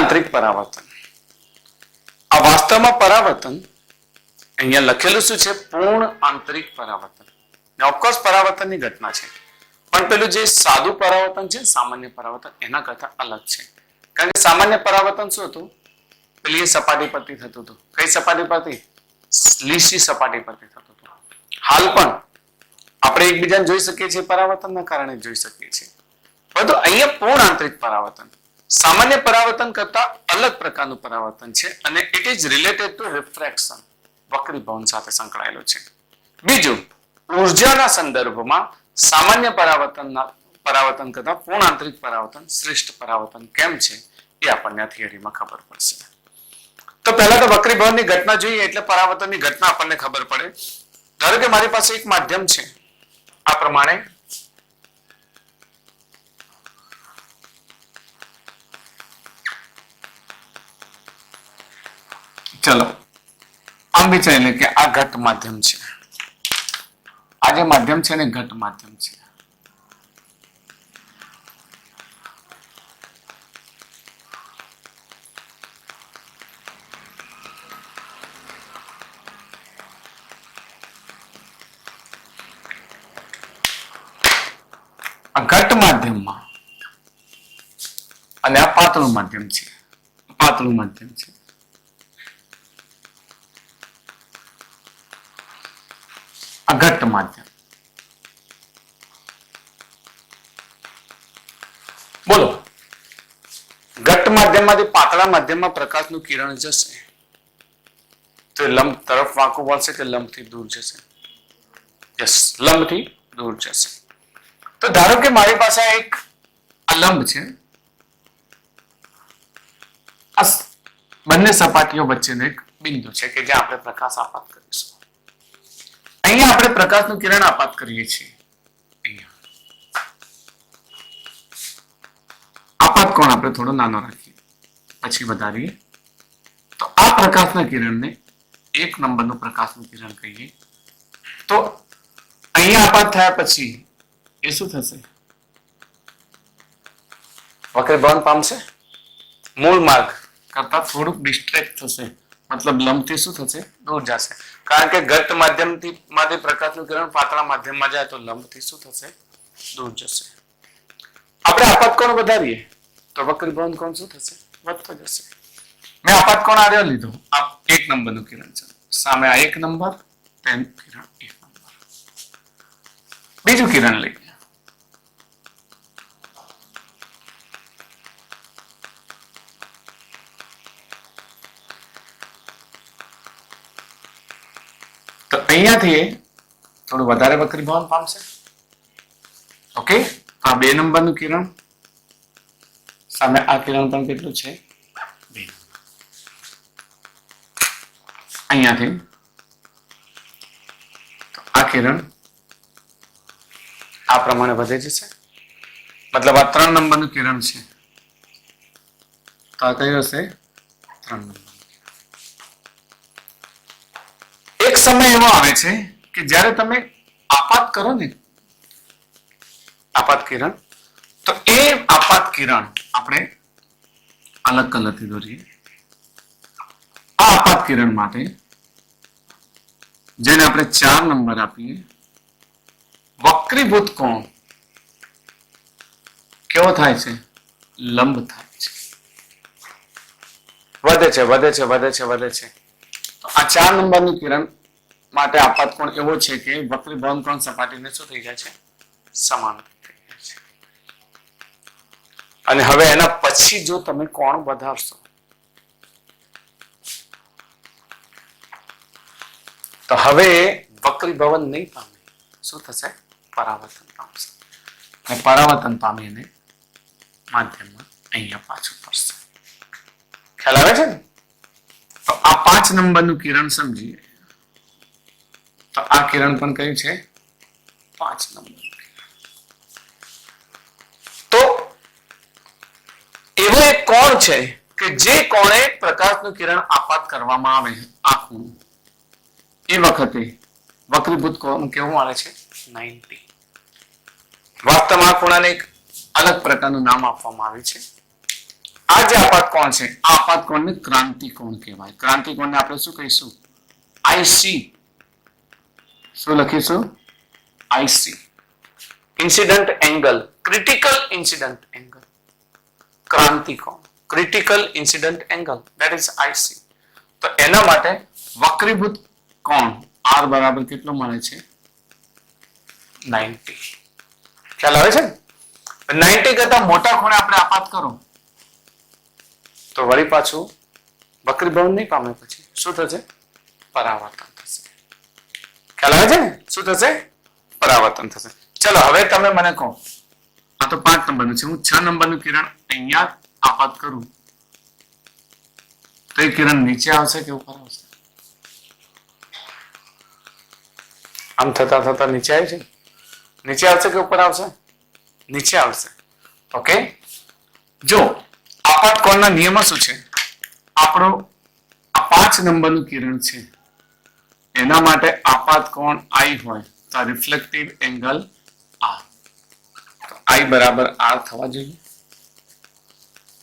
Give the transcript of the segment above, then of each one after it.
આંતરિક પરાવર્તન. આ વાસ્તવમાં પરાવર્તન અહીંયા લખેલું શું છે? પૂર્ણ આંતરિક પરાવર્તન. ઓફકોર્સ પરાવર્તનની ઘટના છે, પણ પેલું જે સાદું પરાવર્તન છે, સામાન્ય પરાવર્તન એના કરતા અલગ છે. કારણ કે સામાન્ય પરાવર્તન શું હતું? પેલી એ સપાટી પરથી થતું હતું. કઈ સપાટી પરથી? લીસી સપાટી પરથી થતું હતું. હાલ પણ આપણે એકબીજાને જોઈ શકીએ છીએ પરાવર્તનના કારણે જોઈ શકીએ છીએ. પરંતુ અહીંયા પૂર્ણ આંતરિક પરાવર્તન સામાન્ય પરાવર્તન કરતા અલગ પ્રકારનું પરાવર્તન છે અને it is related to refraction, વક્રીભવન સાથે સંકળાયેલું છે. બીજું, ઉર્જાના સંદર્ભમાં સામાન્ય પરાવર્તન કરતા પૂર્ણ આંતરિક પરાવર્તન શ્રેષ્ઠ પરાવર્તન કેમ છે એ આપણને આ થિયરીમાં ખબર પડશે. તો પહેલા તો વક્રીભવનની ઘટના જોઈએ એટલે પરાવર્તનની ઘટના આપણને ખબર પડે. ધારો કે મારી પાસે એક માધ્યમ છે આ પ્રમાણે, ચલો આમ વિચારી લે કે આ ઘટ માધ્યમ છે. આ જે માધ્યમ છે ને ઘટ માધ્યમ છે. આ ઘટ માધ્યમમાં અને આ પાતળું માધ્યમ છે. પાતળું માધ્યમ છે. આ ઘટ્ટ માધ્યમ. બોલો, ઘટ્ટ માધ્યમમાંથી પાતળા માધ્યમમાં પ્રકાશનું કિરણ જશે તો લંબ તરફ વાંકું વળશે કે લંબથી દૂર જશે? યસ, લંબથી દૂર જશે. તો ધારો કે મારી પાસે એક આ લંબ છે, આ બંને સપાટીઓ વચ્ચેનો એક બિંદુ છે કે જ્યાં આપણે પ્રકાશ આપાત કરીશું. અહીંયા આપણે પ્રકાશનું કિરણ આપાત કરીએ છીએ. આપાત કોણ આપણે થોડો નાનો રાખીએ, પછી વધારીએ. તો આ પ્રકાશના કિરણને 1 નંબરનું પ્રકાશનું કિરણ કહીએ. તો અહીંયા આપાત થયા પછી એ શું થશે? વક્રીભવન પામશે. મૂળ માર્ગ કરતા થોડુંક ડિસ્ટ્રેક્ટ થશે, મતલબ લંબથી શું થશે? દૂર જશે. કારણ કે ઘટ્ટ માધ્યમમાંથી પ્રકાશનું કિરણ પાતળા માધ્યમમાં જાય તો લંબથી શું થશે? દૂર જશે. આપણે આપાત કોણ વધારીએ તો વક્રીભવન કોણ શું થશે? વધતો જશે. મેં આપાત કોણ આર્યો લીધો? આ 1 નંબરનું કિરણ છે. સામે આ 1 નંબર, તેનું કિરણ 1 નંબર. બીજું કિરણ લઈએ. તો અહીંયાથી થોડું વધારે વક્રીભવન પામશે. ઓકે, આ 2 નંબરનું કિરણ, સામે આ કિરણ પણ કેટલું છે? 2 નંબર. અહીંયાથી આ કિરણ આ પ્રમાણે વધે જશે. મતલબ આ 3 નંબરનું કિરણ છે તો આ કયું હશે? 3 નંબર. એક સમય એવો આવે છે કે જ્યારે તમે આપાત કરો ને, આપાત કિરણ, તો એ આપાત કિરણ આપણે અલગ કલરથી દોરીએ. આ આપાત કિરણ માટે જેને આપણે 4 નંબર આપીએ, વક્રીભૂત કોણ કેવો થાય છે? લંબ થાય છે. વધે છે, વધે છે, વધે છે, વધે છે. તો આ 4 નંબરનું કિરણ માટે આપાત કોણ એવો છે કે વક્રીભવન કોણ સપાટીને શું થઈ જાય છે? સમાન થઈ જાય છે. અને હવે એના પછી જો તમે કોણ વધારશો તો હવે વક્રીભવન નહીં પામે, શું થશે? પરાવર્તન પામશે. અને પરાવર્તન પામીને માધ્યમમાં અહીંયા પાછું પડશે. ખ્યાલ આવે છે ને? તો આ 5 નંબરનું કિરણ સમજીએ તો આ કિરણ પણ કયું છે? 5 નંબર. તો એવો એક કોણ છે કે જે કોણે પ્રકાશનું કિરણ આપાત કરવામાં આવે, આ ખૂણો, એ વખતે વક્રીભૂત કોણ કેવું મળે છે? 90. વાસ્તવમાં આ ખૂણાને એક અલગ પ્રકારનું નામ આપવામાં આવ્યું છે આ જે આપાત કોણ છે આ આપાત કોણને ક્રાંતિ કોણ કહેવાય. ક્રાંતિ કોણને આપણે શું કહીશું? આઈસી. શું લખીશું? IC. Incident angle, critical incident angle, ક્રાંતિ કોણ, critical incident angle, that is IC. તો એના માટે વક્રીભૂત કોણ આર બરાબર કેટલો મળે છે? 90. ખ્યાલ આવે છે? 90 કરતા મોટા ખૂણે આપણે આપાત કરો તો વળી પાછું વક્રીભવન નહીં પામે, પછી શું થશે? પરાવર્તન થશે. ખ્યાલ આવે છે ને? શું થશે? પરાવર્તન થશે. ચલો હવે તમે મને કહો, આ તો 5 નંબરનું છે, હું 6 નંબરનું કિરણ અહીંયા આપાત કરું તો એ કિરણ નીચે આવશે કે ઉપર આવશે? આમ થતા થતા નીચે આવે છે, નીચે આવશે કે ઉપર આવશે? નીચે આવશે. ઓકે, જો આપાત કોણના નિયમો શું છે? આપણો આ 5 નંબરનું કિરણ છે એના માટે આપાત કોણ I હોય તો રિફ્લેક્ટિવ એંગલ R, તો I બરાબર R થવા જોઈએ.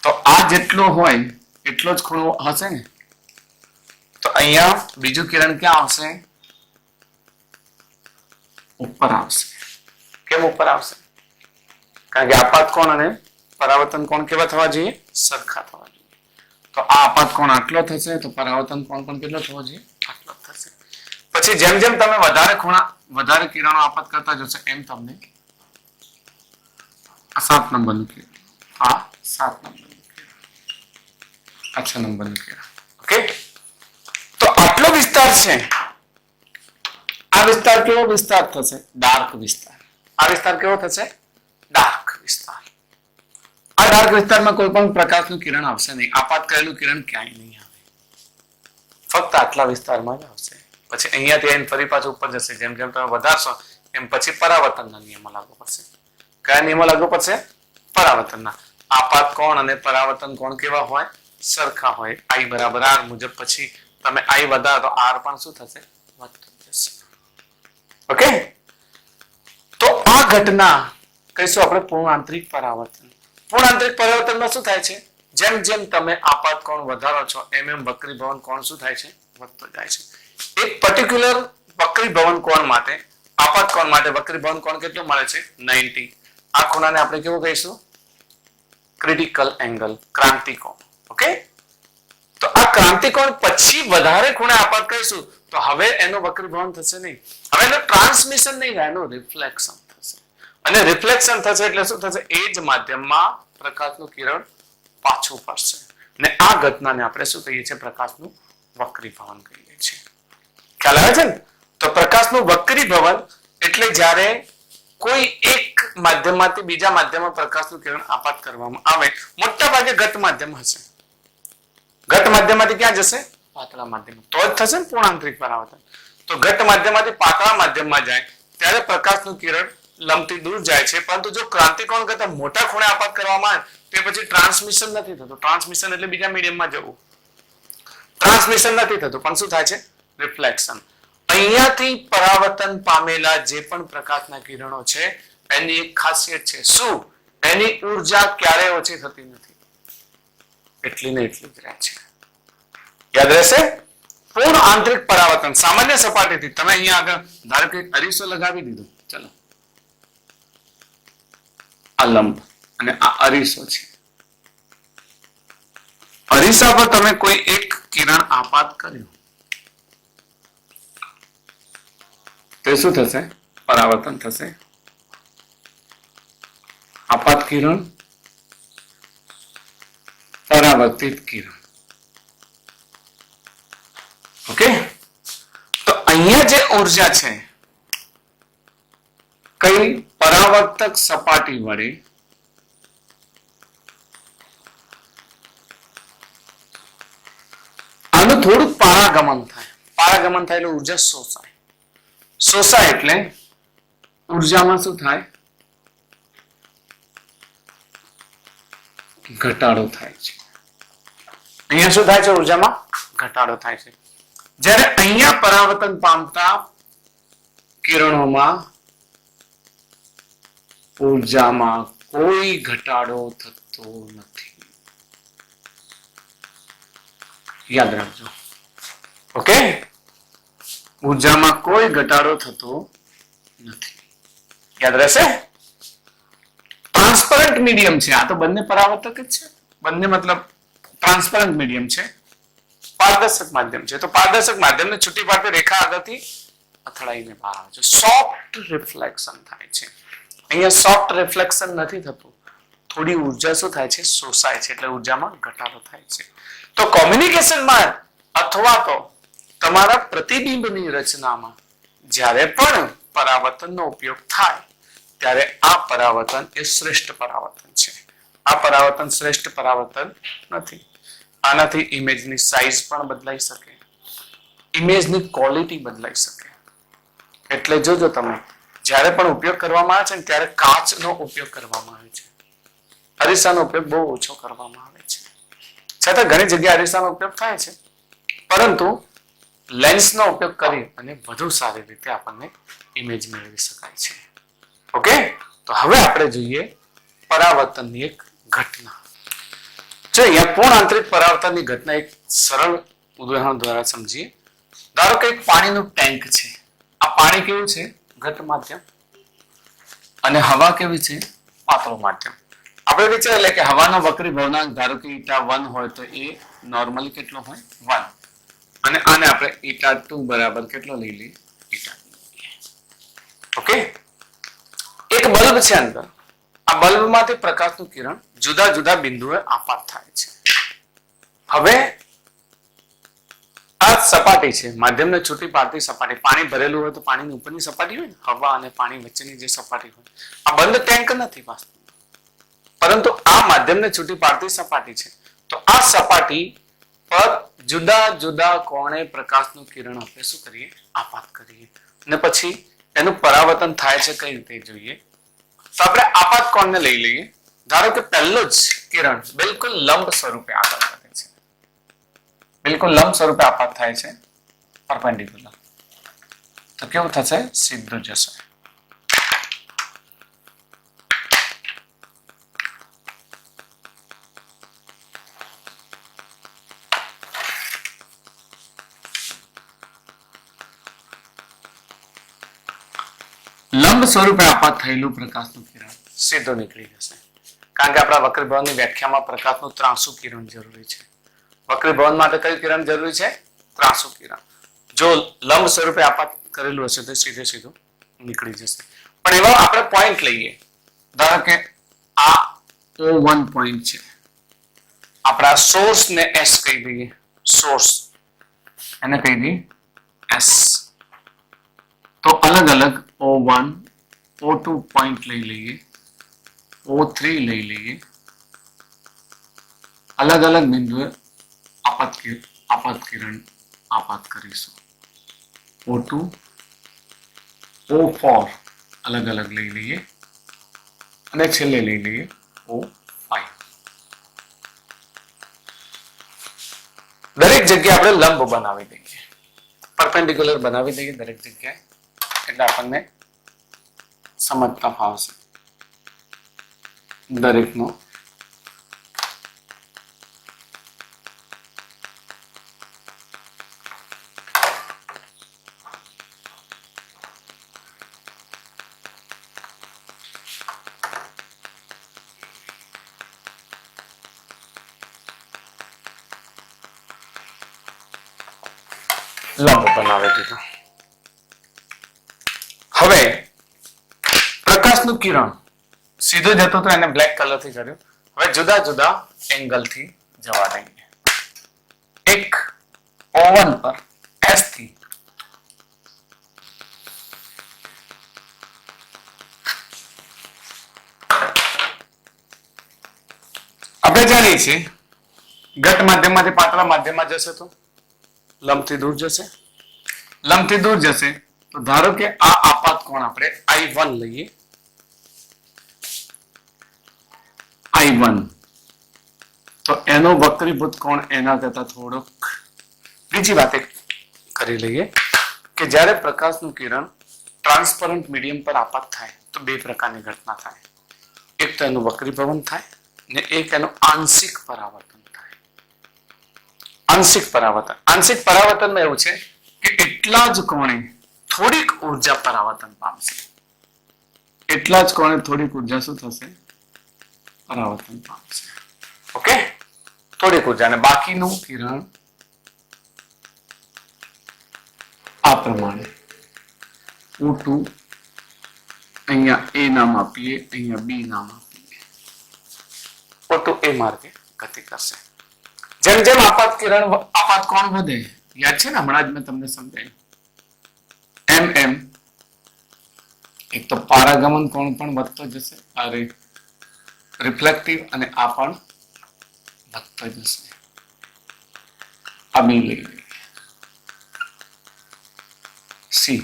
તો આ જેટલો હોય એટલો જ ખૂણો હશે ને. તો અહીંયા બીજું કિરણ ક્યાં આવશે? ઉપર આવશે. કેમ ઉપર આવશે? કારણ કે આપાત કોણ અને પરાવર્તન કોણ કેવા થવા જોઈએ? સરખા થવા જોઈએ. તો આ આપાત કોણ આટલો થશે તો પરાવર્તન કોણ પણ કેટલો થવો જોઈએ? આટલો થશે. પછી જેમ જેમ તમે વધારે કિરણો આપાત કરતા જશો એમ તમને આ 7 નંબરનું કિરણ, આ 7 નંબરનું કિરણ, આ 6 નંબરનું કિરણ. ઓકે, તો આટલો વિસ્તાર છે. આ વિસ્તાર કેવો વિસ્તાર થશે? ડાર્ક વિસ્તાર. આ વિસ્તાર કેવો થશે? ડાર્ક વિસ્તાર. આ ડાર્ક વિસ્તારમાં કોઈ પણ પ્રકાશનું કિરણ આવશે નહીં. આપાત કરેલું કિરણ ક્યાંય નહીં આવે, ફક્ત આટલા વિસ્તારમાં જ આવશે. પછી અહીંયાથી આવીને ફરી પાછું ઉપર જશે. જેમ જેમ તમે વધારશો એમ પછી પરાવર્તનના નિયમો લાગુ પડશે. કયા નિયમો લાગુ પડશે? પરાવર્તનના. આપાત કોણ અને પરાવર્તન કોણ કેવા હોય? સરખા હોય. I બરાબર R મુજબ પછી તમે I વધારો તો R પણ શું થશે? વધતું જશે. ઓકે, તો આ ઘટના કહીશું આપણે પૂર્ણ આંતરિક પરાવર્તન. પૂર્ણ આંતરિક પરાવર્તનમાં શું થાય છે? જેમ જેમ તમે આપાત કોણ વધારો છો એમ એમ વક્રીભવન કોણ શું થાય છે? વધતો જાય છે. એક પર્ટિક્યુલર વક્રીભવન કોણ માટે, આપાત કોણ માટે વક્રીભવન કોણ કેટલું મળે છે? 90. આ ખૂણાને આપણે કેવું કહીશું? ક્રિટિકલ એંગલ, ક્રાંતિ કોણ. ઓકે, તો આ ક્રાંતિ કોણ પછી વધારે ખૂણે આપાત કરીશું તો હવે એનો વક્રીભવન થશે નહીં. હવે એનો ટ્રાન્સમિશન નહીં થાય, એનું રિફ્લેક્શન થશે. અને રિફ્લેક્શન થશે એટલે શું થશે? એ જ માધ્યમમાં પ્રકાશનું કિરણ પાછું પડશે. ને આ ઘટનાને આપણે શું કહીએ છીએ? પ્રકાશનું વક્રીભવન કહીએ છીએ. ખ્યાલ આવે છે ને? તો પ્રકાશનું વક્રીભવન એટલે જ્યારે કોઈ એક માધ્યમમાંથી બીજા માધ્યમમાં પ્રકાશનું કિરણ આપાત કરવામાં આવે, મોટા ભાગે ઘટ માધ્યમ હશે. ઘટ માધ્યમમાંથી ક્યાં જશે? પાતળા માધ્યમ. તો જ થશે ને પૂર્ણ આંતરિક પરાવર્તન. તો ઘટ માધ્યમમાંથી પાતળા માધ્યમમાં જાય ત્યારે પ્રકાશનું કિરણ લંબથી દૂર જાય છે. પરંતુ જો ક્રાંતિકોણ કરતા મોટા ખૂણે આપાત કરવામાં આવે તે પછી ટ્રાન્સમિશન નથી થતું. ટ્રાન્સમિશન એટલે બીજા મીડિયમમાં જવું. ટ્રાન્સમિશન નથી થતું પણ શું થાય છે? રિફ્લેક્શન. અહીંયાથી પરાવર્તન પામેલા જે પણ પ્રકાશના કિરણો છે એની એક ખાસિયત છે. શું? એની ઉર્જા ક્યારેય ઓછી થતી નથી, એટલી ને એટલી જ રહે છે. યાદ રહેશે? પૂર્ણ આંતરિક પરાવર્તન સામાન્ય સપાટીથી તમે અહીંયા આગળ ધારો કે અરીસો લગાવી દીધો, ચલો આ લંબ અને આ અરીસો છે. અરીસા પર તમે કોઈ એક કિરણ આપાત કર્યું તો શું થશે? પરાવર્તન થશે. આપાત કિરણ, પરાવર્તિત કિરણ. ઓકે, તો અહીંયા જે ઉર્જા છે કઈ પરાવર્તક સપાટી વડે આનું થોડુંક પારાગમન થાય. પારાગમન થાય એટલે ઉર્જા શોષાય. શોષાય એટલે ઉર્જામાં શું થાય? ઘટાડો થાય છે. અહીંયા શું થાય છે? ઉર્જામાં ઘટાડો થાય છે. જ્યારે અહીંયા પરાવર્તન પામતા કિરણોમાં ઉર્જામાં કોઈ ઘટાડો થતો નથી. યાદ રાખજો. ઓકે, ઉર્જામાં કોઈ ઘટાડો થતો નથી. યાદ રહેશે. ટ્રાન્સપરન્ટ મીડિયમ છે. આ તો બંને પરાવર્તક જ છે. બંને મતલબ ટ્રાન્સપરન્ટ મીડિયમ છે, પારદર્શક માધ્યમ છે. તો પારદર્શક માધ્યમને છૂટી પાડતી રેખા આગળથી અથડાઈને બહાર આવે છે. સોફ્ટ રિફ્લેક્શન થાય છે. અહીંયા સોફ્ટ રિફ્લેક્શન નથી થતું. થોડી ઉર્જા શું થાય છે? શોષાય છે. એટલે ઉર્જામાં ઘટાડો થાય છે. તો કોમ્યુનિકેશનમાં અથવા તો તમારા પ્રતિબિંબની રચનામાં જ્યારે પણ પરાવર્તનનો ઉપયોગ થાય ત્યારે આ પરાવર્તન એ શ્રેષ્ઠ પરાવર્તન છે. આ પરાવર્તન શ્રેષ્ઠ પરાવર્તન નથી. આનાથી ઇમેજની સાઇઝ પણ બદલાઈ શકે, ઇમેજની ક્વોલિટી બદલાઈ શકે. એટલે જોજો તમે જ્યારે પણ ઉપયોગ કરવામાં આવે છે ને ત્યારે કાચનો ઉપયોગ કરવામાં આવે છે. અરીસાનો ઉપયોગ બહુ ઓછો કરવામાં આવે છે. છતાં ઘણી જગ્યાએ અરીસાનો ઉપયોગ થાય છે, પરંતુ લેન્સનો ઉપયોગ કરી અને વધુ સારી રીતે આપણને ઇમેજ મેળવી શકાય છે. ઓકે, તો હવે આપણે જોઈએ પરાવર્તનની એક ઘટના. જો અહીંયા પૂર્ણ આંતરિક પરાવર્તનની ઘટના એક સરળ ઉદાહરણ દ્વારા સમજીએ. ધારો કે એક પાણીનું ટેન્ક છે. આ પાણી કેવું છે? ઘટ માધ્યમ. અને હવા કેવી છે? પાતળું માધ્યમ. આપણે વિચાર લે કે હવાનો વક્રી ભવનાંક ધારો કે ઈટા 1 હોય તો એ નોર્મલી કેટલો હોય? 1. અને આને આપણે ઈટા 2 બરાબર કેટલો લઈ લઈએ? ઈટા. ઓકે, એક બલ્બ છે અંદર. આ બલ્બમાંથી પ્રકાશનું કિરણ જુદા જુદા બિંદુએ આપાત થાય છે. હવે આ સપાટી છે, માધ્યમને છૂટી પાડતી સપાટી. પાણી ભરેલું હોય તો પાણીની ઉપરની સપાટી હોય ને, હવા અને પાણી વચ્ચેની જે સપાટી હોય. આ બંધ ટેન્ક નથી વાસ્તવમાં, પરંતુ આ માધ્યમને છૂટી પાડતી સપાટી છે. તો આ સપાટી પર જુદા જુદા કોણે પ્રકાશનું કિરણ આપણે શું કરીએ? આપાત કરીએ. અને પછી એનું પરાવર્તન થાય છે કઈ રીતે જોઈએ. તો આપણે આપાત કોણને લઈ લઈએ. ધારો કે પહેલું જ કિરણ બિલકુલ લંબ સ્વરૂપે આગળ વધે છે. બિલકુલ લંબ સ્વરૂપે આપાત થાય છે, પરપેન્ડિક્યુલર. તો કેવું થશે? સીધું જશે. લંબ સ્વરૂપે આપાત થયેલું પ્રકાશનું કિરણ સીધું નીકળી જશે. કારણ કે આપણા વક્રીભવનની વ્યાખ્યામાં પ્રકાશનું ત્રાંસુ કિરણ જરૂરી છે. વક્રીભવન માટે કયું કિરણ જરૂરી છે? ત્રાંસુ કિરણ. જો લંબ સ્વરૂપે આપાત કરેલું હશે તો સીધે સીધું નીકળી જશે. પણ એવા આપણે પોઈન્ટ લઈએ. ધારો કે આ O1 પોઈન્ટ છે. આપણા સોર્સને S કહી દઈએ. સોર્સ એને કહી દઈએ S. તો અલગ અલગ O1, O2 પોઈન્ટ લઈ લઈએ, O3 લઈ લઈએ. અલગ અલગ બિંદુએ આપાત કિરણ આપાત કરીશું. O2, O4 અલગ અલગ લઈ લઈએ અને છેલ્લે લઈ લઈએ O5. દરેક જગ્યાએ આપણે લંબ બનાવી દઈએ, પરપેન્ડિક્યુલર બનાવી દઈએ દરેક જગ્યાએ. એટલે આપણને સમજતા ફાવશે દરેકનો. લંબ બનાવી દીધો. હવે પ્રકાશનું કિરણ સીધું જતું તો એને બ્લેક કલર થી કર્યું. હવે જુદા જુદા એંગલ થી જવા દઈએ. એક O1 પર S થી આપણે જાણીએ છીએ ઘટ માધ્યમમાંથી પાતળા માધ્યમમાં જશે તો લંબથી દૂર જશે. લંબથી દૂર જશે તો ધારો કે આ આપાત કોણ આપણે I1 લઈએ. I1 તો એનો વક્રીભૂત કોણ એના કરતા થોડોક. બીજી વાત કરી લઈએ કે જ્યારે પ્રકાશનું કિરણ ટ્રાન્સપરન્ટ મીડિયમ પર આપાત થાય તો બે પ્રકારની ઘટના થાય. એક તો એનું વક્રીભવન થાય ને એક એનું આંશિક પરાવર્તન થાય. આંશિક પરાવર્તન. આંશિક પરાવર્તનમાં એવું છે કે એટલા જ કોણે થોડીક ઉર્જા પરાવર્તન પામશે. એટલા જ કોણે થોડીક ઉર્જા શું થશે? પરાવર્તન પામશે. ઓકે, થોડીક ઉર્જા અને બાકીનું કિરણ આ પ્રમાણે O2 અહીંયા A નામ આપીએ, અહીંયા B નામ આપીએ. O2 એ માર્ગે ગતિ કરશે. જેમ જેમ આપાત કોણ વધે, યાદ છે ને હમણાં જ મેં તમને સમજાવ્યું, એમ એમ એક તો પારાગમન કોણ પણ વધતો જશે, આ રિફ્લેક્ટિવ, અને આ પણ વધતો જશે. આ બી લઈ લઈએ. સી,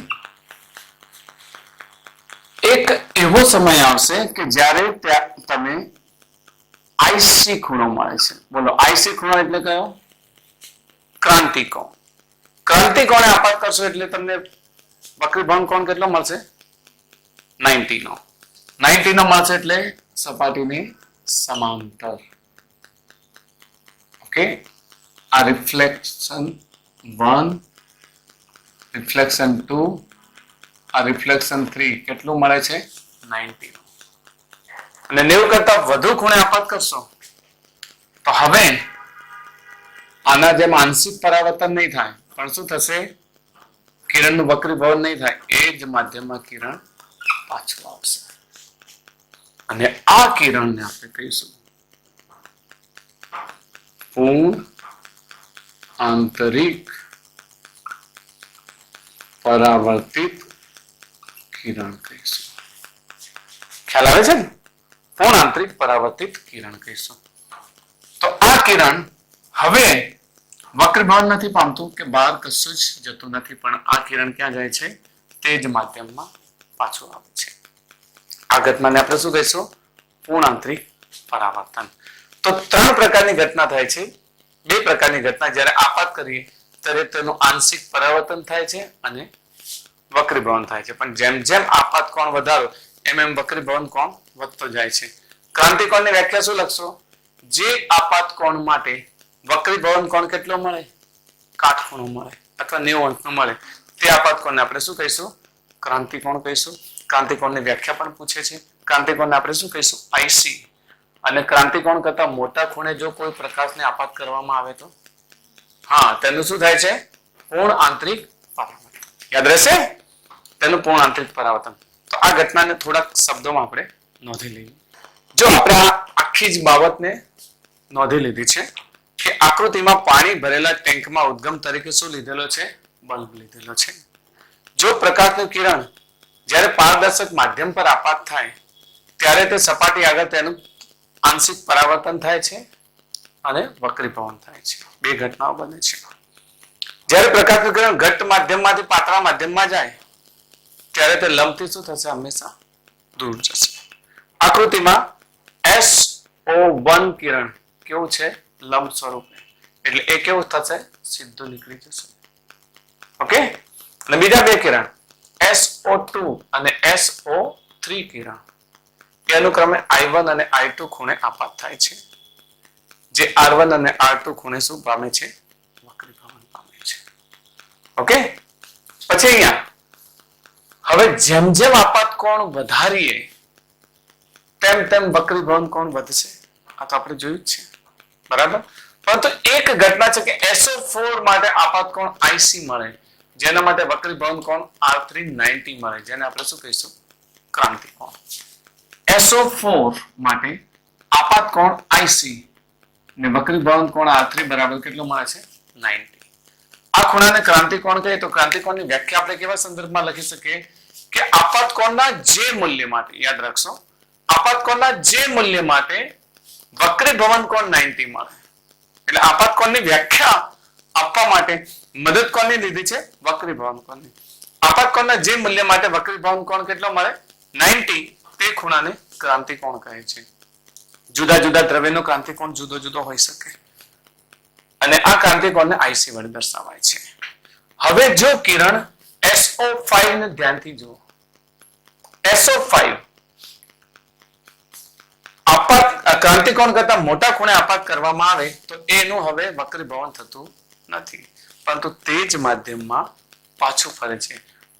એક એવો સમય આવશે કે જ્યારે તમે આઈસી ખૂણો મળે છે. બોલો, આઈસી ખૂણો એટલે કયો? ક્રાંતિકોણ. ક્રાંતિકોણે આપાત કરશો એટલે તમને વક્રીભવન કોણ કેટલો મળશે? 90 નો. 90 નો મળશે એટલે સપાટીની સમાંતર. ઓકે, આ રિફ્લેક્શન 1, રિફ્લેક્શન 2, આ રિફ્લેક્શન 3 કેટલું મળે છે? 90 નો. અને 90 કરતા વધુ ખૂણે આપાત કરશો તો હવે આના જેમ આંશિક પરાવર્તન નહીં થાય, પણ શું થશે? કિરણનું વક્રીભવન નહીં થાય. એ જ માધ્યમમાં કિરણ પાછું આવશે અને આ કિરણને આપણે કહીશું પૂર્ણ આંતરિક પરાવર્તિત કિરણ કહીશું. ખ્યાલ આવે છે ને? પૂર્ણ આંતરિક પરાવર્તિત કિરણ કહીશું. તો આ કિરણ હવે વક્રીભવન નથી પામતું કે બહાર કશું જ જતું નથી, પણ આ કિરણ ક્યાં જાય છે? તે જ માધ્યમમાં પાછું આવે છે. આ ઘટનાને આપણે શું કહીશું? પૂર્ણ આંતરિક પરાવર્તન. તો 3 પ્રકારની ઘટના થાય છે. 2 પ્રકારની ઘટના જ્યારે આપાત કરીએ ત્યારે તેનું આંશિક પરાવર્તન થાય છે અને વક્રીભવન થાય છે. પણ જેમ જેમ આપાત કોણ વધારો એમ એમ વક્રીભવન કોણ વધતો જાય છે. ક્રાંતિકોણની વ્યાખ્યા શું લખશો? જે આપાત કોણ માટે વક્રીભવન કોણ કેટલો મળે? કાટખૂણો મળે અથવા 90 અંશનો મળે, તે આપાત કોણને આપણે શું કહીશું? ક્રાંતિકોણ કહીશું. ક્રાંતિકોણની વ્યાખ્યા પણ પૂછે છે. ક્રાંતિકોણને આપણે શું કહીશું? આઈસી. અને ક્રાંતિકોણ કરતા મોટા ખૂણે જો કોઈ પ્રકાશને આપાત કરવામાં આવે તો હા, તેનું શું થાય છે? પૂર્ણ આંતરિક પરાવર્તન. યાદ રહેશે? તેનું પૂર્ણ આંતરિક પરાવર્તન. તો આ ઘટનાને થોડાક શબ્દોમાં આપણે નોંધી લઈએ. જો આપણે આ આખી જ બાબતને નોંધી લીધી છે કે આકૃતિમાં પાણી ભરેલા ટેન્કમાં ઉદ્ગમ તરીકે શું લીધેલો છે? બલ્બ લીધેલો છે. જો પ્રકાશનું કિરણ જ્યારે પારદર્શક માધ્યમ પર આપાત થાય ત્યારે તે સપાટી આગળ તેનું આંશિક પરાવર્તન થાય છે અને વક્રીભવન થાય છે. 2 ઘટનાઓ બને છે. જ્યારે પ્રકાશનું કિરણ ઘટ્ટ માધ્યમમાંથી પાતળા માધ્યમમાં જાય ત્યારે તે લંબથી શું થશે? હંમેશા દૂર જશે. આકૃતિમાં SO1 કિરણ કેવું છે? લંબ સ્વરૂપે, એટલે એ કેવું થશે? સીધું નીકળી જશે. ઓકે, અને બીજા 2 કિરણ SO2 અને SO3 કિરણ એ અનુક્રમે I1 અને I2 ખૂણે આપાત થાય છે. જે R1 અને R2 ખૂણે શું પામે છે? વક્રીભવન પામે છે. ઓકે, પછી અહીંયા હવે જેમ જેમ આપાત કોણ વધારીએ તેમ તેમ વક્રીભવન કોણ વધશે. આ તો આપણે જોયું જ છે, બરાબર. પરંતુ એક ઘટના છે કે SO4 માટે આપાત કોણ IC મળે, જેના માટે વક્રીભવન કોણ R390 મળે, જેને આપણે શું કહીશું? ક્રાંતિકોણ. SO4 માટે આપાત કોણ IC ને વક્રીભવન કોણ R3 બરાબર કેટલો મળે છે? 90. આ ખૂણાને ક્રાંતિકોણ કહીએ તો ક્રાંતિકોણની વ્યાખ્યા આપણે કેવા સંદર્ભમાં લખી શકીએ કે આપાત કોણના જે મૂલ્ય માટે, યાદ રાખશો, આપાત કોણના જે મૂલ્ય માટે વક્રીભવન કોણ 90 મળે. એટલે આપાત કોણની વ્યાખ્યા આપવા માટે મદદ કોણની લીધી છે? વક્રીભવન કોણની. આપાત કોણના જે મૂલ્ય માટે વક્રીભવન કોણ કેટલો મળે? 90. તે ખૂણાને ક્રાંતિકોણ કહે છે. જુદા જુદા દ્રવ્યનો ક્રાંતિકોણ જુદો જુદો હોઈ શકે અને આ ક્રાંતિકોણને IC વડે દર્શાવાય છે. હવે જો કિરણ SO5 ને ધ્યાનથી જુઓ. SO5 આપાત ક્રાંતિકોણ કરતા મોટા ખૂણે આપાત કરવામાં આવે તો એનું હવે વક્રીભવન થતું નથી, પરંતુ તે જ માધ્યમમાં પાછું ફરે છે.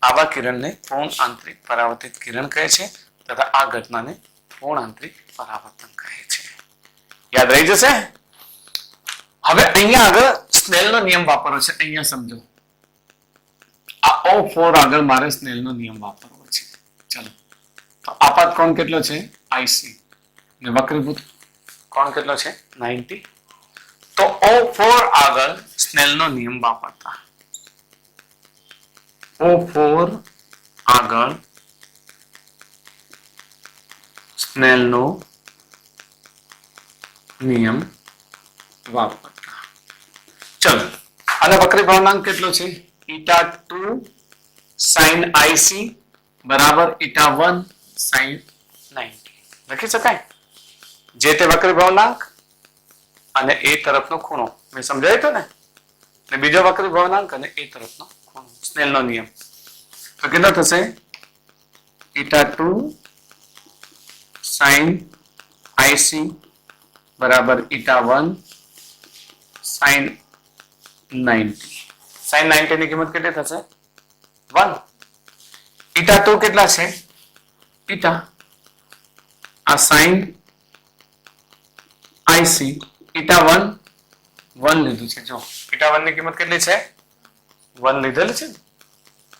આવા કિરણને પૂર્ણ આંતરિક પરાવર્તિત કિરણ કહે છે તથા આ ઘટનાને પૂર્ણ આંતરિક પરાવર્તન કહે છે. યાદ રહી જશે. હવે અહીંયા આગળ સ્નેલનો નિયમ વાપરવો છે. અહીંયા સમજો, આ O4 આગળ મારે સ્નેલનો નિયમ વાપરવો છે. ચલો, તો આપાત કોણ કેટલો છે? IC ને વક્રીભૂત કોણ કેટલો છે? 90. તો O4 આગળ સ્નેલનો નિયમ વાપરતા, O4 આગળ સ્નેલનો નિયમ વાપરતા. ચલો, આનો વક્રીભવનાંક કેટલો છે? η2 sin IC બરાબર η1 sin 90 લખી શકાય. જે તે વક્રીભવનાંક અને એ તરફનો ખૂણો મેં સમજાવ્યો હતો ને, બીજો વક્રીભવનાંક અને એ તરફનો ખૂણો, સ્નેલનો નિયમ. તો કેટલો થશે? η2 sin IC બરાબર η1 sin 90. sin 90 ની કિંમત કેટલી થશે? 1. η2 કેટલા છે? η. આ sin IC η1 1 લીધું છે. જો η1 ની કિંમત કેટલી છે? 1 લીધેલી છે.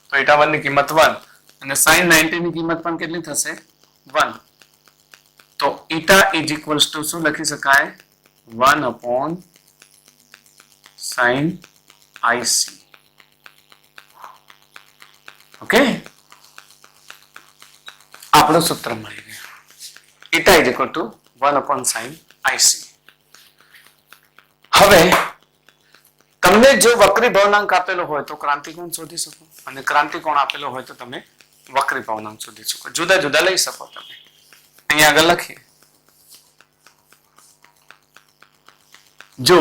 તો η1 ની કિંમત 1 અને sin 90 ની કિંમત પણ કેટલી થશે? 1. તો η ઇઝ ઇક્વલ્સ ટુ શું લખી શકાય? 1 upon sin IC. ઓકે, આપણું સૂત્ર મળી ગયું. η is equal to 1 upon sin IC. હવે તમને જો વક્રીભવનાંક આપેલો હોય તો ક્રાંતિકોણ શોધી શકો, અને ક્રાંતિકોણ આપેલો હોય તો તમે વક્રીભવનાંક શોધી શકો. જુદા જુદા લઈ શકો તમે. અહીંયા આગળ લખીએ. જો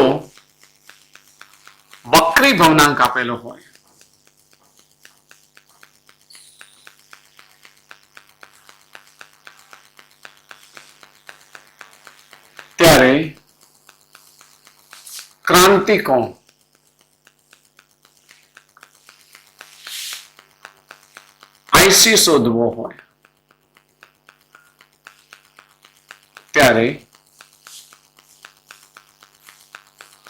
વક્રીભવનાંક આપેલો હોય ત્યારે ક્રાંતિકોણ IC શોધવો હોય ત્યારે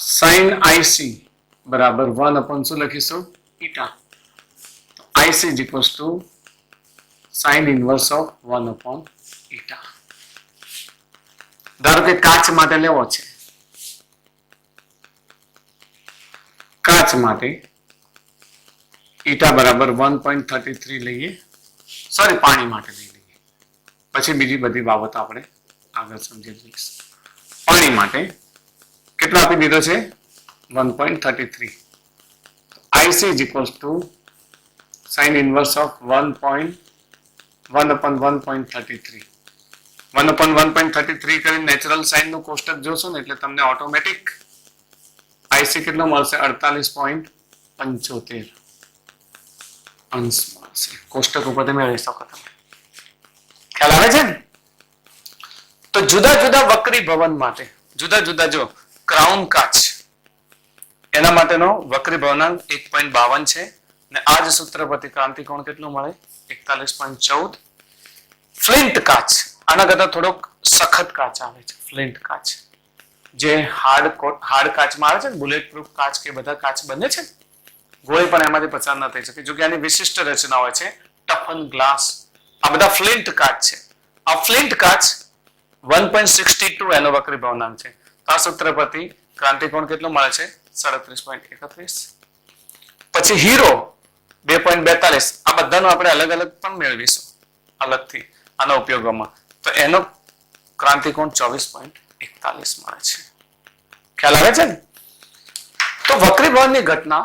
sin IC બરાબર 1 upon શું લખીશું? η. IC is equals to sin inverse of 1 upon η. ધારો કે કાચ માટે લેવો છે. કાચ માટે η બરાબર 1.33 લઈએ. સોરી, પાણી માટે લઈ લઈએ, પછી બીજી બધી બાબત આપણે આગળ સમજી લઈશું. પાણી માટે કેટલો આપી દીધો છે? 1.33. IC is equals to sin inverse of 1 upon 1.33. 1 upon 1.33 કરીને નેચરલ સાઇન નું કોષ્ટક જોશો ને એટલે તમને ઓટોમેટિક IC કેટલો મળશે? 48.75 અંશ મળશે. કોષ્ટક ઉપરથી મેળવી શકો તમે. ખ્યાલ આવે છે ને? તો જુદા જુદા વક્રીભવન માટે જુદા જુદા, જો ક્રાઉન કાચ એના માટેનો વક્રીભવનાંક 1.52 છે ને આ જ સૂત્ર પરથી ક્રાંતિકોણ કેટલું મળે? 41.14. ફ્લિન્ટ કાચ આના કરતા થોડોક સખત કાચ આવે છે. ફ્લિન્ટ કાચ જે હાર્ડ કાચમાં આવે છે ને, બુલેટ પ્રૂફ કાચ કે બધા કાચ બને છે, ગોળી પણ એમાંથી પસાર ન થઈ શકે. જો કે આની વિશિષ્ટ રચના હોય છે, ટફન ગ્લાસ, આ બધા ફ્લિન્ટ કાચ છે. આ ફ્લિન્ટ કાચ 1.62 એનો વક્રીભવનાંક છે. તો આ સૂત્ર પરથી ક્રાંતિકોણ કેટલો મળે છે? 37.31. પછી હીરો 2.42. આ બધાનો આપણે અલગ અલગ પણ મેળવીશું અલગથી આના ઉપયોગોમાં. તો એનો ક્રાંતિકોણ 24.41 મળે છે. ખ્યાલ આવે છે ને? તો વક્રીભવનની ઘટના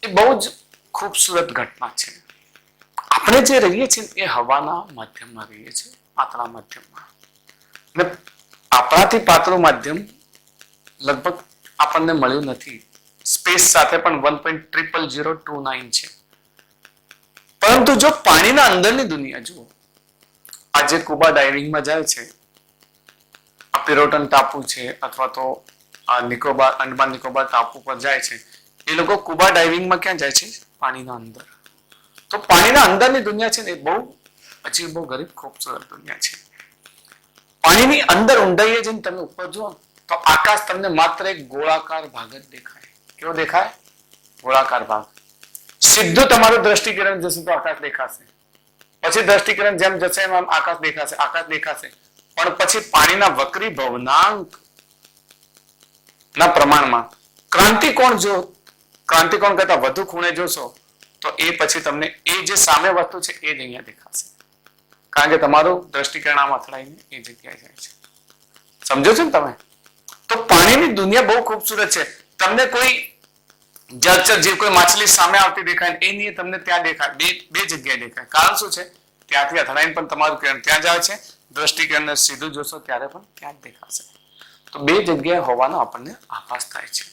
એ બહુ જ ખૂબસૂરત ઘટના છે. આપણે જે રહીએ છીએ એ હવાના માધ્યમમાં રહીએ છીએ, પાતળા માધ્યમમાં. ને આપણાથી પાતળું માધ્યમ લગભગ આપણને મળ્યું નથી. સ્પેસ સાથે પણ 1.00029 છે. પરંતુ જો પાણીના અંદરની દુનિયા જુઓ, આજે સ્કુબા ડાઇવિંગમાં જાય છે આ પિરોટન ટાપુ છે અથવા તો આ નિકોબાર, અંડમાન નિકોબાર ટાપુ પર જાય છે, એ લોકો સ્કુબા ડાઇવિંગમાં ક્યાં જાય છે? પાણીના અંદર. તો પાણીના અંદરની દુનિયા છે ને એ બહુ અજીબો ગરીબ ખૂબસૂરત દુનિયા છે. પાણીની અંદર ઊંડાઈએ જઈને તમે ઉપર જુઓ તો આકાશ તમને માત્ર એક ગોળાકાર ભાગ જ દેખાય. કેવો દેખાય? ગોળાકાર ભાગ. સીધું તમારું દ્રષ્ટિકરણ જશે તો આકાશ દેખાશે, પછી દ્રષ્ટિકરણ જેમ જશે એમ આકાશ દેખાશે, આકાશ દેખાશે. પણ પછી પાણીના વક્રી ભવનાંક ના પ્રમાણમાં ક્રાંતિકોણ જો ક્રાંતિકોણ કરતા વધુ ખૂણે જોશો તો એ પછી તમને એ જે સામે વસ્તુ છે એ જ અહીંયા દેખાશે, કારણ કે તમારું દ્રષ્ટિકરણ આમ અથડાઈને એ જગ્યાએ જાય છે. સમજો છો ને તમે? તો પાણીની દુનિયા બહુ ખૂબસૂરત છે. તમને કોઈ જળચર જીવ, કોઈ માછલી સામે આવતી દેખાય એ નહીં, તમને ત્યાં દેખાય, બે જગ્યાએ દેખાય. કારણ શું છે? ત્યાંથી અથડાઈને પણ તમારું કિરણ ત્યાં જાય છે, દ્રષ્ટિકરણને સીધું જોશો ત્યારે પણ ત્યાં જ દેખાશે. તો બે જગ્યાએ હોવાનો આપણને આભાસ થાય છે.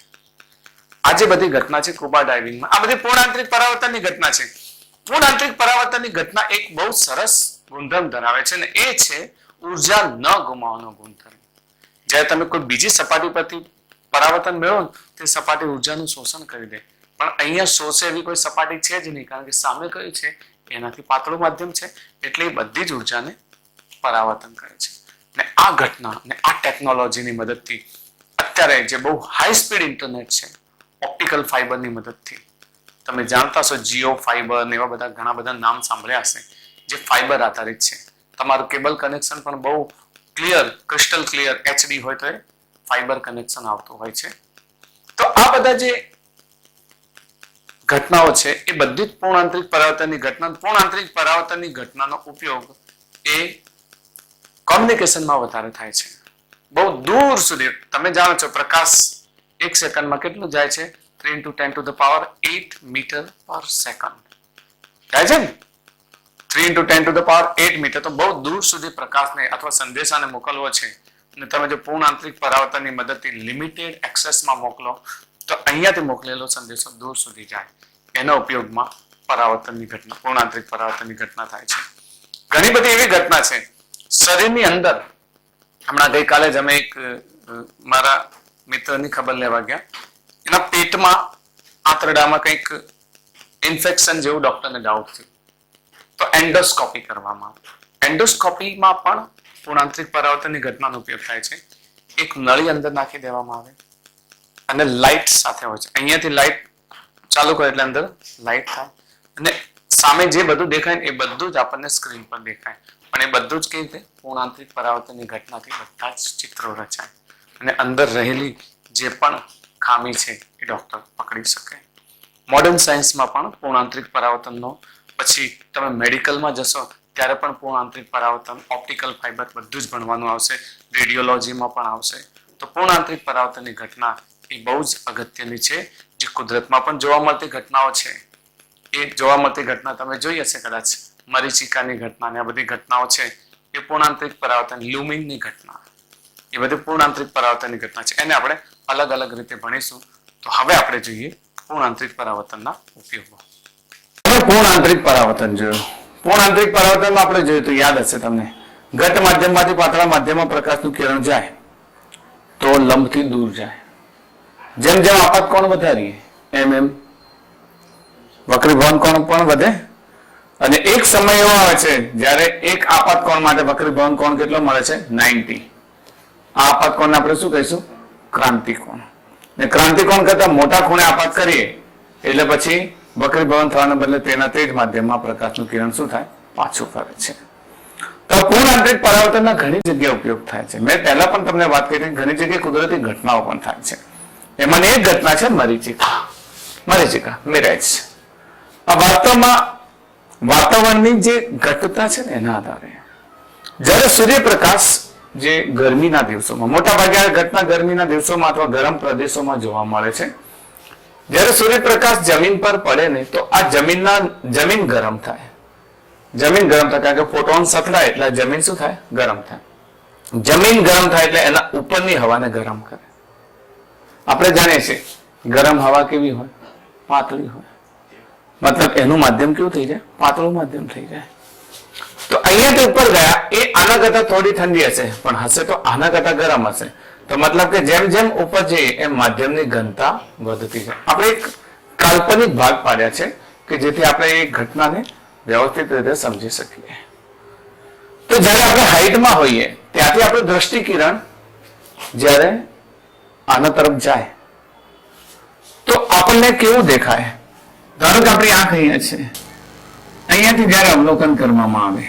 આ જે બધી ઘટના છે સ્કુબા ડાઇવિંગમાં, આ બધી પૂર્ણ આંતરિક પરાવર્તનની ઘટના છે. પૂર્ણ આંતરિક પરાવર્તનની ઘટના એક બહુ સરસ ગુણધર્મ ધરાવે છે, અને એ છે ઉર્જા ન ગુમાવવાનો ગુણધર્મ. જ્યારે તમે કોઈ બીજી સપાટી પરથી પરાવર્તન મેળવો તે સપાટી ઉર્જાનું શોષણ કરી દે, પણ અહીંયા શોષે એવી કોઈ સપાટી છે જ નહીં, કારણ કે સામે કયું છે? એનાથી પાતળું માધ્યમ છે, એટલે એ બધી જ ઉર્જાને પરાવર્તન કરે છે. ને આ ઘટના અને આ ટેકનોલોજીની મદદથી અત્યારે જે બહુ હાઈ સ્પીડ ઇન્ટરનેટ છે, ઓપ્ટિકલ ફાઈબરની મદદથી, તમે જાણતા છો જીઓ ફાઈબર ને એવા બધા ઘણા બધા નામ સાંભળ્યા હશે, જે ફાઈબર આધારિત છે. તમારું કેબલ કનેક્શન પણ બહુ ક્લિયર, ક્રિસ્ટલ ક્લિયર HD હોય તો એ ફાઈબર કનેક્શન આવતું હોય છે. તો આ બધા જે ઘટનાઓ છે એ બધી જ પૂર્ણ આંતરિક પરાવર્તનની ઘટના. પૂર્ણ આંતરિક પરાવર્તનની ઘટનાનો ઉપયોગ એ કોમ્યુનિકેશનમાં વધારે થાય છે. બહુ દૂર સુધી, તમે જાણો છો પ્રકાશ એક સેકન્ડમાં કેટલું જાય છે? 3 × 10⁸ મીટર પર સેકન્ડ જાય છે ને? 3 × 10⁸ મીટર. તો બહુ દૂર સુધી પ્રકાશને અથવા સંદેશાને મોકલવો છે, અને તમે જો પૂર્ણ આંતરિક પરાવર્તનની મદદથી લિમિટેડ એક્સેસમાં મોકલો તો અહીંયાથી મોકલેલો સંદેશો દૂર સુધી જાય. એના ઉપયોગમાં પરાવર્તનની ઘટના, પૂર્ણ આંતરિક પરાવર્તનની ઘટના થાય છે. ઘણી બધી એવી ઘટના છે શરીરની અંદર. હમણાં ગઈકાલે જ અમે એક મારા મિત્રની ખબર લેવા ગયા, એના પેટમાં આંતરડામાં કંઈક ઇન્ફેક્શન જેવું ડોક્ટરને ડાઉટ થયું, તો એન્ડોસ્કોપી કરવામાં આવી. એન્ડોસ્કોપીમાં પણ પૂર્ણ આંતરિક પરાવર્તનની ઘટનાનો ઉપયોગ થાય છે. એક નળી અંદર નાખી દેવામાં આવે અને લાઇટ સાથે હોય છે. અહીંયાથી લાઇટ ચાલુ કરે એટલે અંદર લાઇટ થાય, અને સામે જે બધું દેખાય એ બધું જ આપણને સ્ક્રીન પર દેખાય. પણ એ બધું જ કેવી રીતે? પૂર્ણ આંતરિક પરાવર્તનની ઘટનાથી બધા જ ચિત્રો રચાય, અને અંદર રહેલી જે પણ ખામી છે એ ડોક્ટર પકડી શકે. મોડર્ન સાયન્સમાં પણ પૂર્ણ આંતરિક પરાવર્તનનો, પછી તમે મેડિકલમાં જશો ત્યારે પણ પૂર્ણ આંતરિક પરાવર્તન, ઓપ્ટિકલ ફાઈબર બધું જ ભણવાનું આવશે, રેડિયોલોજીમાં પણ આવશે. તો પૂર્ણ આંતરિક પરાવર્તનની ઘટના એ બહુ જ અગત્યની છે. જે કુદરતમાં પણ જોવા મળતી ઘટનાઓ છે, એ જોવા મળતી ઘટના તમે જોઈ હશે કદાચ, મરીચિકાની ઘટના ને આ બધી ઘટનાઓ છે એ પૂર્ણ આંતરિક પરાવર્તન, લ્યુમિનની ઘટના, એ બધી પૂર્ણ આંતરિક પરાવર્તનની ઘટના છે. એને આપણે અલગ અલગ રીતે ભણીશું. તો હવે આપણે જોઈએ પૂર્ણ આંતરિક પરાવર્તનના ઉપયોગો. પૂર્ણ આંતરિક પરાવર્તન જોયું. પૂર્ણ આંતરિક પરાવર્તનમાં આપણે જોયું તો યાદ હશે તમને, ઘટ માધ્યમમાંથી પાતળા માધ્યમમાં પ્રકાશનું કિરણ જાય તો લંબથી દૂર જાય. જેમ જેમ આપાત કોણ વધારીએ એમ એમ વક્રીભવન કોણ પણ વધે, અને એક સમય એવો આવે છે જ્યારે એક આપાત કોણ માટે વક્રીભવન કોણ કેટલો મળે છે? 90. આ આપાત કોણને આપણે શું કહીશું? ક્રાંતિકોણ. ને ક્રાંતિકોણ કરતા મોટા ખૂણે આપાત કરીએ એટલે પછી વક્રીભવન થવાને બદલે તેના તે જ માધ્યમમાં પ્રકાશનું કિરણ શું થાય? પાછું ફરે છે. તો પૂર્ણ આંતરિક પરાવર્તનના ઘણી જગ્યાએ ઉપયોગ થાય છે. મેં પહેલા પણ તમને વાત કરી, ઘણી જગ્યાએ કુદરતી ઘટનાઓ પણ થાય છે. એમાંની એક ઘટના છે મરીચિકા, મિરાજ. આ વાસ્તવમાં વાતાવરણની જે ઘટતા છે ને એના આધારે, જ્યારે સૂર્યપ્રકાશ જે ગરમીના દિવસોમાં, મોટા ભાગે આ ઘટના ગરમીના દિવસોમાં અથવા ગરમ પ્રદેશોમાં જોવા મળે છે. જ્યારે સૂર્યપ્રકાશ જમીન પર પડે ને તો આ જમીન ગરમ થાય. જમીન ગરમ થાય કારણ કે ફોટોન્સ અથડાય એટલે જમીન શું થાય? ગરમ થાય. જમીન ગરમ થાય એટલે એના ઉપરની હવાને ગરમ કરે. આપણે જાણીએ છીએ ગરમ હવા કેવી હોય? પાતળી હોય. મતલબ એનું માધ્યમ કેવું થઈ જાય? પાતળું માધ્યમ થઈ જાય. તો અહીંયાથી ઉપર ગયા એ આના કરતા થોડી ઠંડી હશે, પણ હશે તો આના કરતા ગરમ હશે. તો મતલબ કે જેમ જેમ ઉપર જઈએ એમ માધ્યમની ઘનતા વધતી છે. આપણે એક કાલ્પનિક ભાગ પાડ્યા છે કે જેથી આપણે એ ઘટનાને વ્યવસ્થિત રીતે સમજી શકીએ. તો જ્યારે આપણે હાઈટમાં હોઈએ ત્યાંથી આપણું દ્રષ્ટિ કિરણ જ્યારે આના તરફ જાય તો આપણને કેવું દેખાય? ધારો કે આપણી આંખ અહીંયા છે, અહીંયાથી જયારે અવલોકન કરવામાં આવે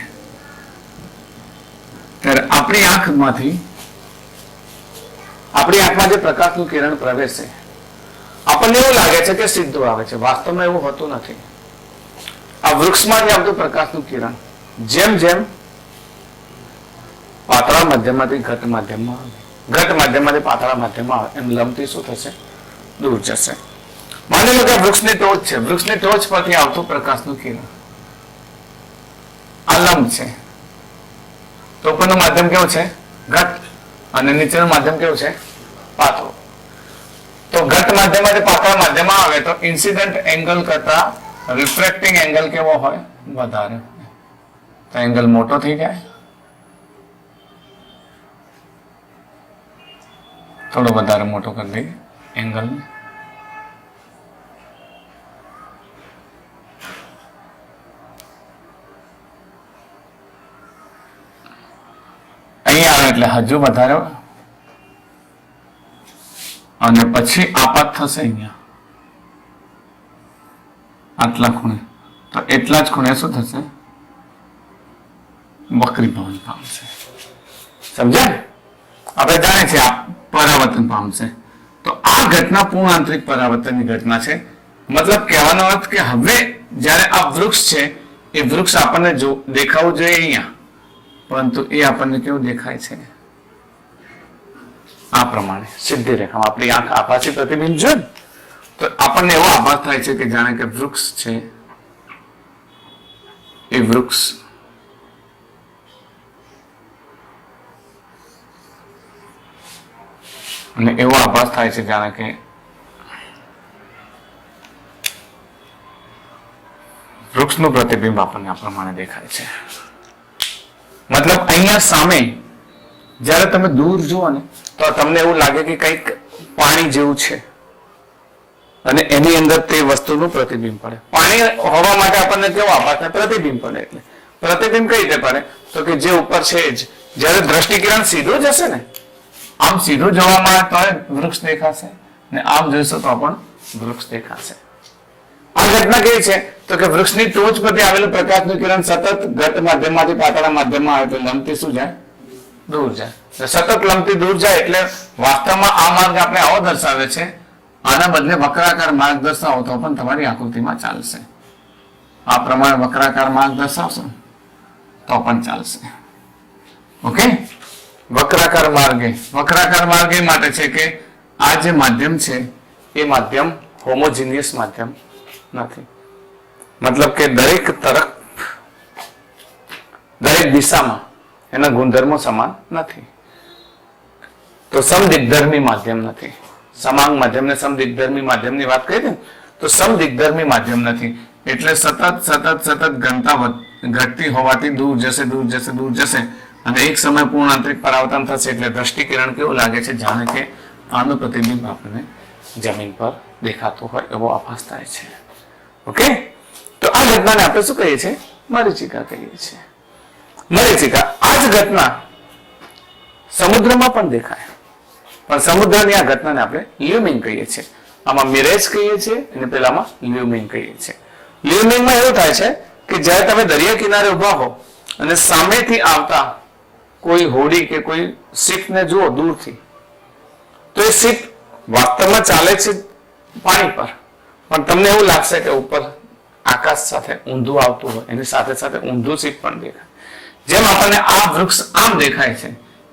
ત્યારે આપણી આંખમાં જે પ્રકાશનું કિરણ પ્રવેશે આપણને એવું લાગે છે કે સીધું આવે છે. વાસ્તવમાં એવું હોતું નથી. આ વૃક્ષમાંથી આવતું પ્રકાશનું કિરણ જેમ જેમ પાતળા માધ્યમમાંથી ઘટ માધ્યમમાં આવે, ઘટ માધ્યમમાંથી પાતળા માધ્યમમાં આવે, એમ લંબથી શું થશે? દૂર જશે. માની લો કે વૃક્ષની ટોચ છે, વૃક્ષની ટોચ પરથી આવતું પ્રકાશનું કિરણ આ લંબ છે. તો ઉપરનું માધ્યમ કેવું છે? ઘટ. અને નીચેનું માધ્યમ કેવું છે? પાતળું. તો ઘટ માધ્યમમાંથી પાતળા માધ્યમમાં આવે તો ઇન્સિડન્ટ એંગલ કરતા રિફ્રેક્ટિંગ એંગલ કેવો હોય? વધારે હોય. તો એંગલ મોટો થઈ જાય. થોડો વધારે મોટો કરી દઈએ એંગલ. અહીંયા આવે એટલે હજુ વધારે અને પછી આપાત થશે અહીંયા આટલા ખૂણે. તો એટલા જ ખૂણે શું થશે? વક્રીભવન પામશે. સમજાય? આપણે જાણીએ છીએ આ પરાવર્તન પામશે. તો આ ઘટના પૂર્ણ આંતરિક પરાવર્તનની ઘટના છે. મતલબ કહેવાનો અર્થ કે હવે જ્યારે આ વૃક્ષ છે એ વૃક્ષ આપણને દેખાવું જોઈએ અહીંયા, પરંતુ એ આપણને કેવું દેખાય છે? આ પ્રમાણે સીધી રેખામાં. આપણી આંખ આભાસી પ્રતિબિંબ છે તો આપણને એવો આભાસ થાય છે કે જાણે કે વૃક્ષ છે એ વૃક્ષ અને એવો આભાસ થાય છે જાણે કે વૃક્ષનું પ્રતિબિંબ આપણને આ પ્રમાણે દેખાય છે. મતલબ અહીંયા સામે જ્યારે તમે દૂર જુઓ ને તો તમને એવું લાગે કે કંઈક પાણી જેવું છે અને એની અંદર તે વસ્તુનું પ્રતિબિંબ પડે. પાણી હોવા માટે આપણને કેવો આભાસ થાય? પ્રતિબિંબ પડે. એટલે પ્રતિબિંબ કઈ રીતે પડે? તો કે જે ઉપર છે જ જ્યારે દ્રષ્ટિકિરણ સીધું જશે ને, આમ સીધું જોવામાં તો વૃક્ષ દેખાશે ને આમ જોઈશો તો પણ વૃક્ષ દેખાશે. આ ઘટના કેવી છે? તો કે વૃક્ષની ટોચ પરથી આવેલું પ્રકાશનું કિરણ સતત ઘટ માધ્યમમાંથી પાતળા માધ્યમમાં આવે તો લંબથી શું જાય? દૂર જાય. સતત લંબથી દૂર જાય એટલે વાસ્તવમાં આ માર્ગ આપણે આવો દર્શાવે છે. આના બદલે વક્રાકાર માર્ગ દર્શાવો તો પણ તમારી આકૃતિમાં ચાલશે. આ પ્રમાણે વક્રાકાર માર્ગ દર્શાવશો તો પણ ચાલશે. ઓકે? વક્રાકાર માર્ગ એ માટે છે કે આ જે માધ્યમ છે એ માધ્યમ હોમોજીનિયસ માધ્યમ નથી. મતલબ કે દરેક તરફ દરેક દિશામાં એના ગુણધર્મો સમાન નથી. તો સમદિગ્ધર્મી માધ્યમ નથી. સમાંગ માધ્યમને સમદિગ્ધર્મી માધ્યમની વાત કરી હતી તો સમદિગ્ધર્મી માધ્યમ નથી. એટલે સતત ઘનતા ઘટતી હોવાથી દૂર જશે અને એક સમય પૂર્ણ આંતરિક પરાવર્તન થશે એટલે દ્રષ્ટિકિરણ કેવું લાગે છે? જાણે કે આનું પ્રતિબિંબ આપણને જમીન પર દેખાતું હોય એવો આભાસ થાય છે. ઓકે? તો આ ઘટનાને આપણે શું કહીએ છીએ? મરીચિકા કહીએ છીએ. મરીચિકા આ જ ઘટના સમુદ્રમાં પણ દેખાય, પણ સમુદ્રની આ ઘટનાને આપણે લ્યુમિંગ કહીએ છીએ. આમાં મિરેજ કહીએ છીએ અને પેલામાં લ્યુમિંગ કહીએ છીએ. લ્યુમિંગમાં એવું થાય છે કે જ્યારે તમે દરિયા કિનારે ઉભા હો અને સામેથી આવતા કોઈ હોડી કે કોઈ શિપને જુઓ દૂરથી તો એ શિપ વાસ્તવમાં ચાલે છે પાણી પર, પણ તમને એવું લાગશે કે ઉપર આકાશ સાથે ઊંધું આવતું હોય, એની સાથે સાથે ઊંધું શિપ પણ દેખાય. જેમ આપણને આ વૃક્ષ આમ દેખાય છે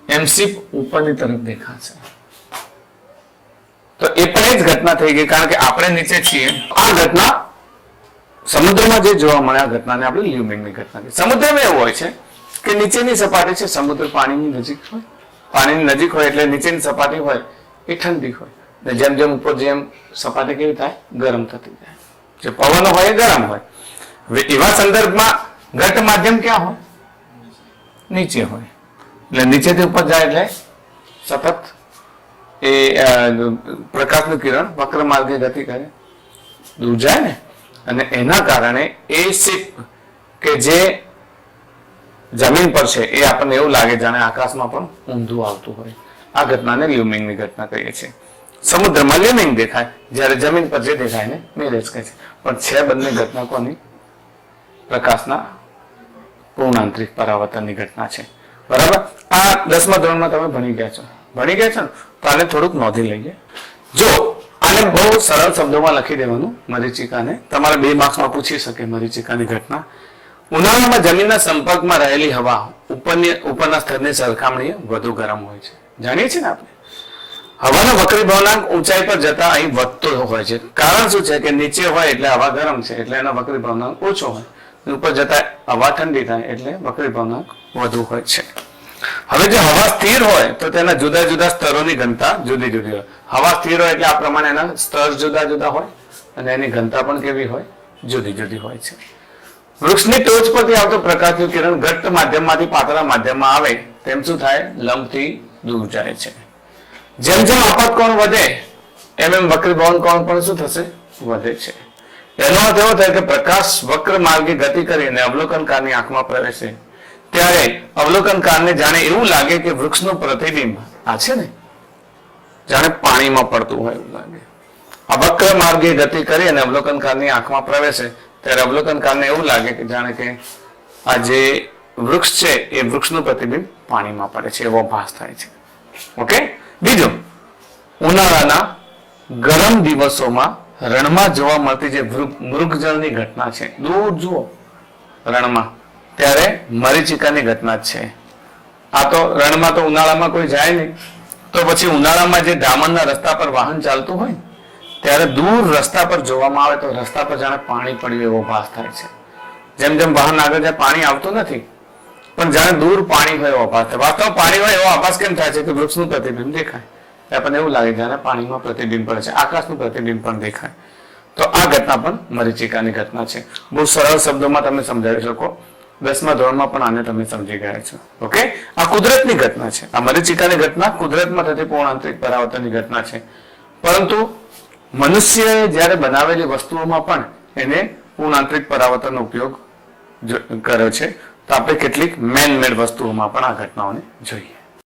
એમ શિપ ઉપરની તરફ દેખાશે. તો એ પણ એ જ ઘટના થઈ ગઈ, કારણ કે આપણે નીચે છીએ. આ ઘટના સમુદ્રમાં જે જોવા મળે આ ઘટનાને આપણે લ્યુમિંગની ઘટના કહીએ. સમુદ્રમાં એવું હોય છે કે નીચેની સપાટી છે, સમુદ્ર પાણીની નજીક હોય, પાણીની નજીક હોય એટલે નીચેની સપાટી હોય એ ઠંડી હોય ને જેમ જેમ ઉપર જેમ સપાટી કેવી થાય? ગરમ થતી જાય. જે પવન હોય એ ગરમ હોય. હવે એવા સંદર્ભમાં ઘટ માધ્યમ ક્યાં હોય? નીચે હોય, એટલે નીચેથી ઉપર જાય એટલે સતત એ પ્રકાશનું કિરણ વક્ર માર્ગે ગતિ કરે, દૂર જાય ને, અને એના કારણે એ શિપ કે જે જમીન પર છે એ આપણને એવું લાગે જાણે આકાશમાં પણ ઊંધું આવતું હોય. આ ઘટનાને લ્યુમિંગની ઘટના કહીએ છીએ. સમુદ્રમાં લ્યુમિંગ દેખાય, જ્યારે જમીન પર જે દેખાય ને મિરેજ કહે છે. પણ છે બંને ઘટના કોની? પ્રકાશના પૂર્ણ આંતરિક પરાવર્તનની ઘટના છે. બરાબર. આ 10મા ધોરણમાં તમે ભણી ગયા છો ને, તો આને થોડુંક નોંધી લઈએ. જો આને બહુ સરળ શબ્દોમાં લખી દેવાનું, મરીચિકાને તમારે 2 માર્ક્સમાં પૂછી શકે. મરીચિકાની ઘટના: ઉનાળામાં જમીનના સંપર્કમાં રહેલી હવા ઉપરના સ્તરની સરખામણીએ વધુ ગરમ હોય છે. જાણીએ છીએ ને આપણે, હવાનો વક્રીભાવનાંક ઊંચાઈ પર જતા અહીં વધતો હોય છે. કારણ શું છે કે નીચે હોય એટલે હવા ગરમ છે એટલે એનો વક્રીભાવનાંક ઓછો હોય, ઉપર જતા હવા ઠંડી થાય એટલે વક્રીભાવનાંક વધુ હોય છે. હવે જો હવા સ્થિર હોય તો તેના જુદા જુદા સ્તરોની ઘનતા જુદી જુદી હોય. હવા સ્થિર હોય એટલે આ પ્રમાણે એના સ્તર જુદા જુદા હોય અને એની ઘનતા પણ કેવી હોય? જુદી જુદી હોય છે. વૃક્ષની ટોચ પરથી આવતો પ્રકાશનું કિરણ ઘટ્ટ માધ્યમમાંથી પાતળા માધ્યમમાં આવે તેમ શું થાય? લંબથી દૂર જાય છે. જેમ જેમ આપતકોણ વધે એમ વક્રીભવન કોણ પણ શું થશે? વધે છે. એનો અર્થ એવો થાય કે પ્રકાશ વક્ર માર્ગે ગતિ કરીને અવલોકનકારની આંખમાં પ્રવેશે ત્યારે અવલોકનકારને જાણે એવું લાગે કે વૃક્ષનું પ્રતિબિંબ આ છે ને, જાણે પાણીમાં પડતું હોય એવું લાગે. આ વક્ર માર્ગે ગતિ કરી અને અવલોકનકારની આંખમાં પ્રવેશે ત્યારે અવલોકનકારને એવું લાગે કે જાણે કે આ જે વૃક્ષ છે એ વૃક્ષનું પ્રતિબિંબ પાણીમાં પડે છે, એવો ભાસ થાય છે. ઓકે. બીજું, ઉનાળાના ગરમ દિવસોમાં રણમાં જોવા મળતી જે મૃગજળની ઘટના છે, દૂર જુઓ રણમાં, ત્યારે મરીચિકાની ઘટના જ છે. આ તો રણમાં તો ઉનાળામાં કોઈ જાય નહીં, તો પછી ઉનાળામાં જે ડામરના રસ્તા પર વાહન ચાલતું હોય ત્યારે દૂર રસ્તા પર જોવામાં આવે તો રસ્તા પર જાણે પાણી પડ્યું એવો ભાસ થાય છે. જેમ જેમ વાહન આગળ જાય પાણી આવતું નથી, પણ જાણે દૂર પાણી હોય એવો આભાસ થાય. વાસ્તવ પાણી હોય એવો આભાસ કેમ થાય છે? કે વૃક્ષનું પ્રતિબિંબ દેખાય, આપણને એવું લાગે જાણે પાણીમાં પ્રતિબિંબ પડે છે, આકાશનું પ્રતિબિંબ પણ દેખાય. તો આ ઘટના પણ મરીચિકાની ઘટના છે. બહુ સરળ શબ્દોમાં તમે સમજાવી શકો. 10મા ધોરણમાં પણ આને તમે સમજી ગયા છો. ઓકે. આ કુદરતની ઘટના છે. આ મરીચિકાની ઘટના કુદરતમાં થતી પૂર્ણ આંતરિક પરાવર્તનની ઘટના છે. પરંતુ મનુષ્યએ જ્યારે બનાવેલી વસ્તુઓમાં પણ એને પૂર્ણ આંતરિક પરાવર્તનનો ઉપયોગ કર્યો છે. તો આપણે કેટલીક મેન મેડ વસ્તુઓમાં પણ આ ઘટનાઓને જોઈએ.